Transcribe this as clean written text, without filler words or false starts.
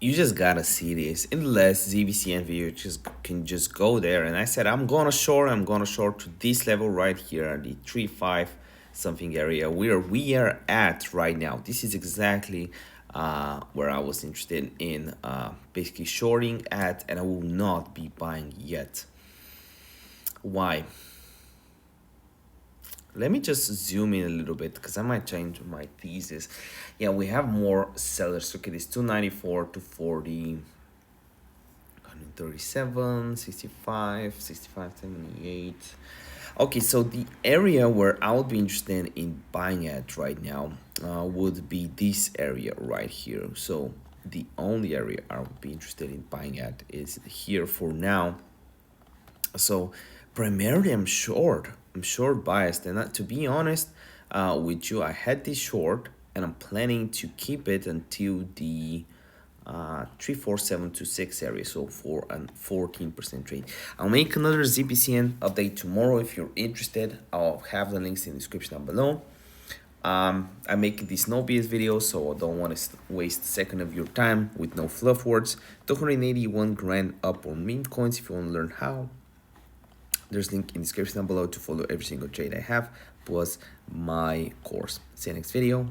you just gotta see this. In the last ZBCN video, you can just go there, and I said I'm gonna short to this level right here, the 3.5 something area where we are at right now. This is exactly where I was interested in basically shorting at, and I will not be buying yet. Why? Let me just zoom in a little bit because I might change my thesis. Yeah, we have more sellers. Look at this, 294 to 40, 137, 65, 65, 78. Okay, so the area where I would be interested in buying at right now would be this area right here. So the only area I would be interested in buying at is here for now. So primarily I'm short biased, and to be honest with you, I had this short and I'm planning to keep it until the 34726 area, so for a 14% trade. I'll make another ZBCN update tomorrow. If you're interested, I'll have the links in the description down below. I'm making this no BS video, so I don't want to waste a second of your time with no fluff words. 281 grand up on meme coins. If you want to learn how, there's a link in the description down below to follow every single trade I have, plus my course. See you next video.